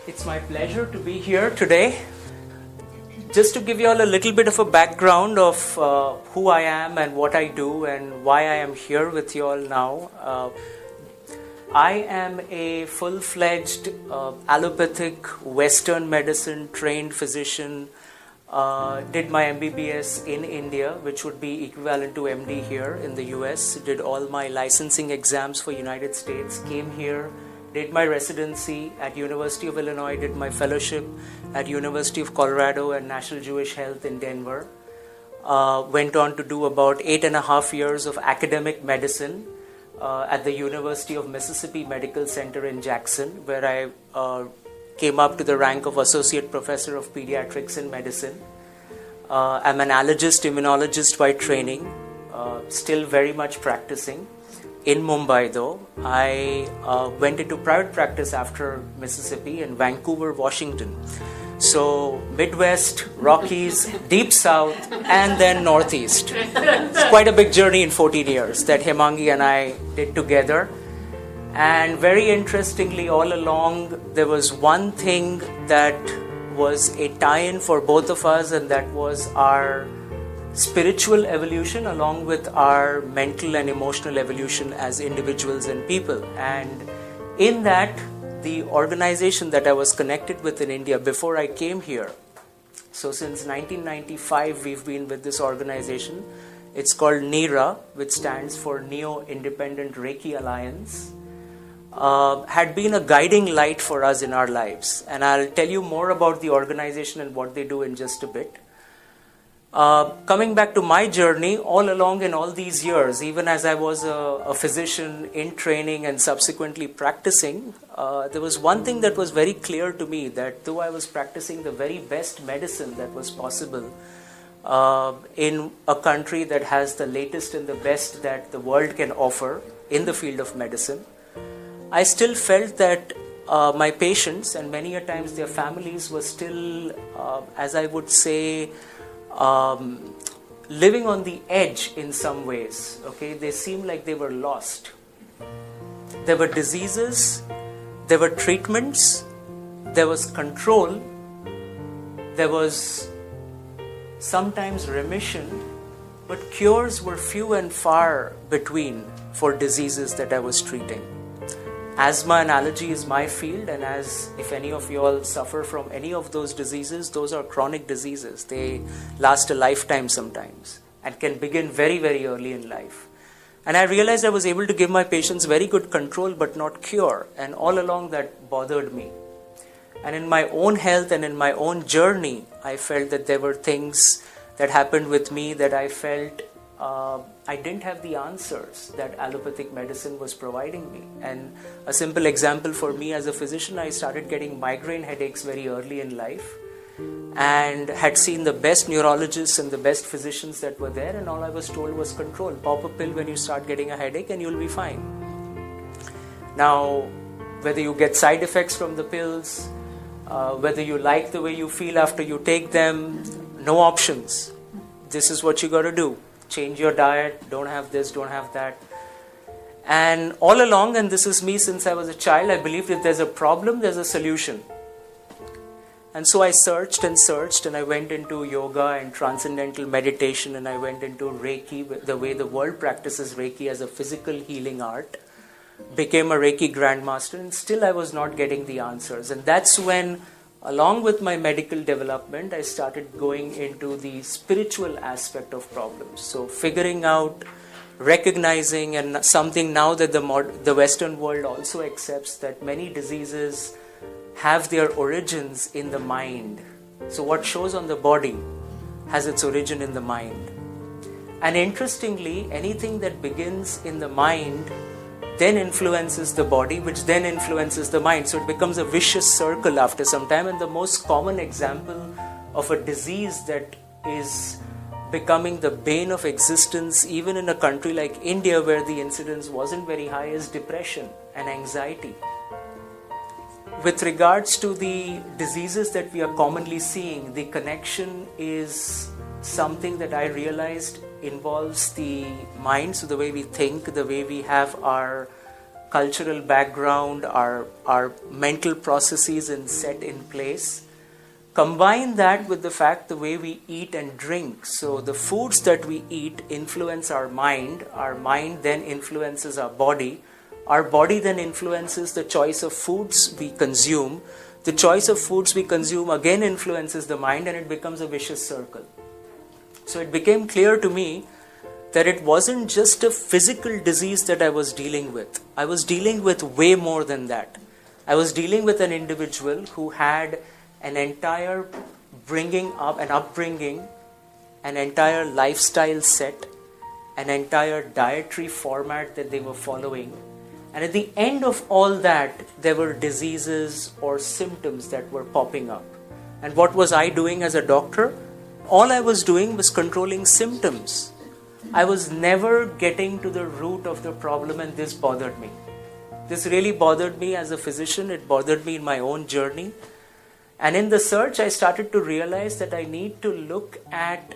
It's my pleasure to be here today. Just to give you all a little bit of a background of who I am and what I do and why I am here with you all now. I am a full-fledged allopathic Western medicine trained physician. Did my MBBS in India, which would be equivalent to MD here in the US. Did all my licensing exams for United States. Came here, did my residency at University of Illinois. Did my fellowship at University of Colorado and National Jewish Health in Denver. Went on to do about 8.5 years of academic medicine at the University of Mississippi Medical Center in Jackson, where I came up to the rank of Associate Professor of Pediatrics in Medicine. I'm an allergist, immunologist by training, still very much practicing. In Mumbai though, I went into private practice after Mississippi in Vancouver, Washington. So Midwest, Rockies, Deep South, and then Northeast. It's quite a big journey in 14 years that Hemangi and I did together. And very interestingly, all along, there was one thing that was a tie-in for both of us, and that was our spiritual evolution along with our mental and emotional evolution as individuals and people. And in that, the organization that I was connected with in India before I came here, so since 1995 we've been with this organization. It's called NIRA, which stands for Neo Independent Reiki Alliance. Had been a guiding light for us in our lives, and I'll tell you more about the organization and what they do in just a bit. Coming back to my journey, all along in all these years, even as I was a physician in training and subsequently practicing, there was one thing that was very clear to me, that though I was practicing the very best medicine that was possible in a country that has the latest and the best that the world can offer in the field of medicine, I still felt that my patients and many a times their families were still, as I would say, living on the edge in some ways. Okay, they seemed like they were lost. There were diseases, there were treatments, there was control, there was sometimes remission, but cures were few and far between for diseases that I was treating. Asthma and allergy is my field, and as if any of you all suffer from any of those diseases, those are chronic diseases. They last a lifetime sometimes and can begin very, very early in life. And I realized I was able to give my patients very good control but not cure, and all along that bothered me. And in my own health and in my own journey, I felt that there were things that happened with me that I felt I didn't have the answers that allopathic medicine was providing me. And a simple example for me as a physician, I started getting migraine headaches very early in life and had seen the best neurologists and the best physicians that were there, and all I was told was control. Pop a pill when you start getting a headache and you'll be fine. Now, whether you get side effects from the pills, whether you like the way you feel after you take them, no options. This is what you got to do. Change your diet, don't have this, don't have that. And all along, and this is me since I was a child, I believed if there's a problem, there's a solution. And so I searched and I went into yoga and transcendental meditation, and I went into Reiki, the way the world practices Reiki as a physical healing art. Became a Reiki grandmaster, and still I was not getting the answers. And that's when, along with my medical development, I started going into the spiritual aspect of problems. So figuring out, recognizing, and something now that the Western world also accepts, that many diseases have their origins in the mind. So what shows on the body has its origin in the mind. And interestingly, anything that begins in the mind then influences the body, which then influences the mind. So it becomes a vicious circle after some time. And the most common example of a disease that is becoming the bane of existence, even in a country like India, where the incidence wasn't very high, is depression and anxiety. With regards to the diseases that we are commonly seeing, the connection is something that I realized involves the mind, so the way we think, the way we have our cultural background, our mental processes set in place. Combine that with the fact the way we eat and drink. So the foods that we eat influence our mind then influences our body then influences the choice of foods we consume. The choice of foods we consume again influences the mind, and it becomes a vicious circle. So it became clear to me that it wasn't just a physical disease that I was dealing with. I was dealing with way more than that. I was dealing with an individual who had an entire upbringing, an entire lifestyle set, an entire dietary format that they were following. And at the end of all that, there were diseases or symptoms that were popping up. And what was I doing as a doctor? All I was doing was controlling symptoms. I was never getting to the root of the problem, and this bothered me. This really bothered me as a physician. It bothered me in my own journey. And in the search, I started to realize that I need to look at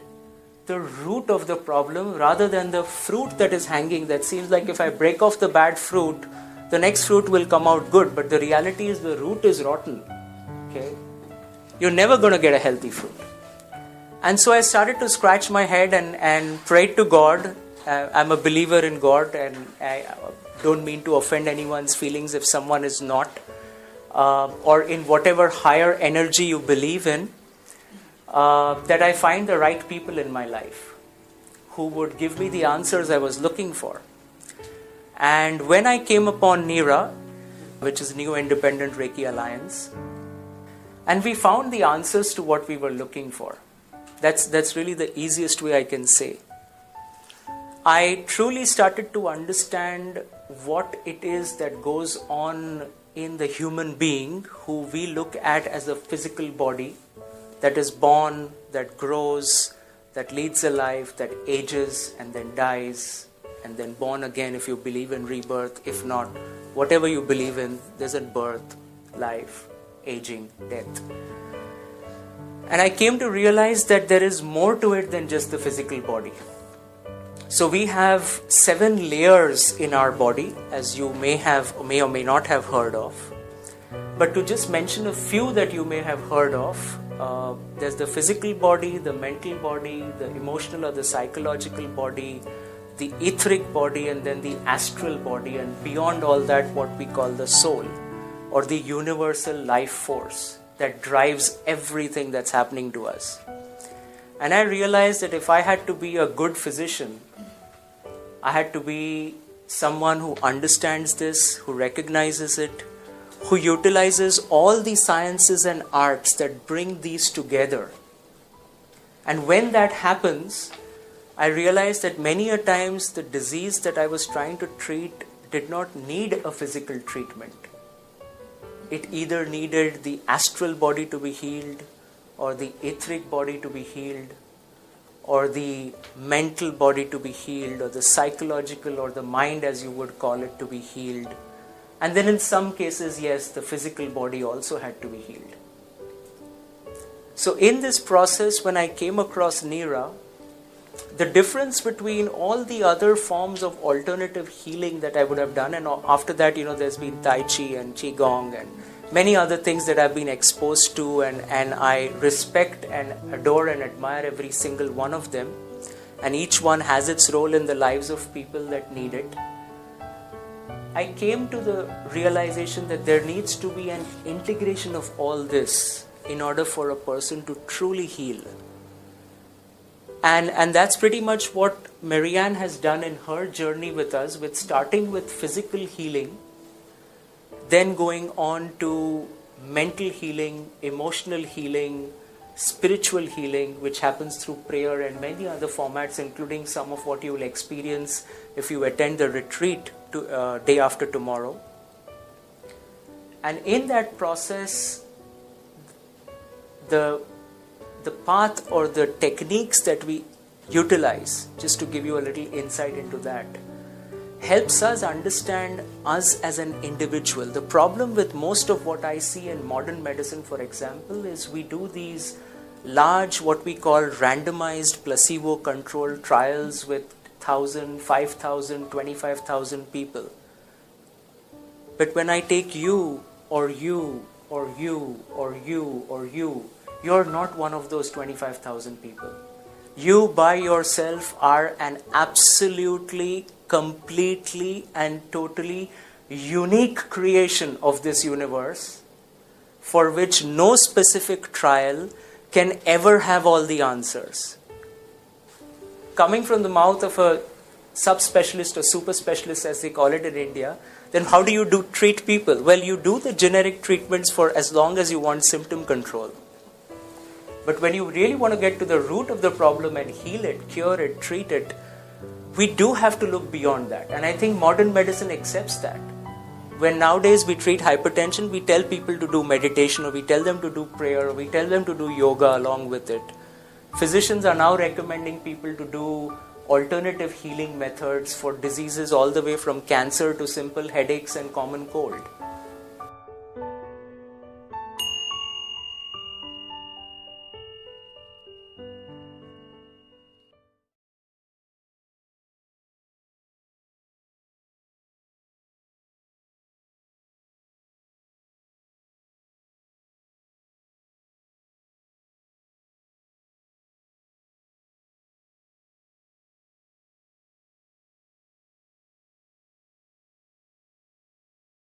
the root of the problem rather than the fruit that is hanging. That seems like if I break off the bad fruit, the next fruit will come out good. But the reality is the root is rotten. Okay? You're never going to get a healthy fruit. And so I started to scratch my head and prayed to God. I'm a believer in God, and I don't mean to offend anyone's feelings if someone is not. Or in whatever higher energy you believe in, that I find the right people in my life who would give me the answers I was looking for. And when I came upon NIRA, which is New Independent Reiki Alliance, and we found the answers to what we were looking for. That's really the easiest way I can say. I truly started to understand what it is that goes on in the human being who we look at as a physical body that is born, that grows, that leads a life, that ages and then dies and then born again if you believe in rebirth. If not, whatever you believe in, there's a birth, life, aging, death. And I came to realize that there is more to it than just the physical body. So we have 7 layers in our body, as you may or may not have heard of. But to just mention a few that you may have heard of, there's the physical body, the mental body, the emotional or the psychological body, the etheric body, and then the astral body, and beyond all that, what we call the soul, or the universal life force that drives everything that's happening to us. And I realized that if I had to be a good physician, I had to be someone who understands this, who recognizes it, who utilizes all the sciences and arts that bring these together. And when that happens, I realized that many a times the disease that I was trying to treat did not need a physical treatment. It either needed the astral body to be healed, or the etheric body to be healed, or the mental body to be healed, or the psychological or the mind, as you would call it, to be healed. And then in some cases, yes, the physical body also had to be healed. So in this process, when I came across NIRA, the difference between all the other forms of alternative healing that I would have done, and after that, there's been Tai Chi and Qigong and many other things that I've been exposed to, and I respect and adore and admire every single one of them, and each one has its role in the lives of people that need it. I came to the realization that there needs to be an integration of all this in order for a person to truly heal. And that's pretty much what Marianne has done in her journey with us, with starting with physical healing, then going on to mental healing, emotional healing, spiritual healing, which happens through prayer and many other formats, including some of what you will experience if you attend the retreat day after tomorrow. And in that process, the path or the techniques that we utilize, just to give you a little insight into that, helps us understand us as an individual. The problem with most of what I see in modern medicine, for example, is we do these large, what we call randomized placebo-controlled trials with 1,000, 5,000, 25,000 people. But when I take you, or you, or you, or you, or you, you're not one of those 25,000 people. You by yourself are an absolutely, completely, and totally unique creation of this universe, for which no specific trial can ever have all the answers. Coming from the mouth of a subspecialist or super specialist, as they call it in India, then how do you treat people? Well, you do the generic treatments for as long as you want symptom control. But when you really want to get to the root of the problem and heal it, cure it, treat it, we do have to look beyond that. And I think modern medicine accepts that. When nowadays we treat hypertension, we tell people to do meditation, or we tell them to do prayer, or we tell them to do yoga along with it. Physicians are now recommending people to do alternative healing methods for diseases all the way from cancer to simple headaches and common cold.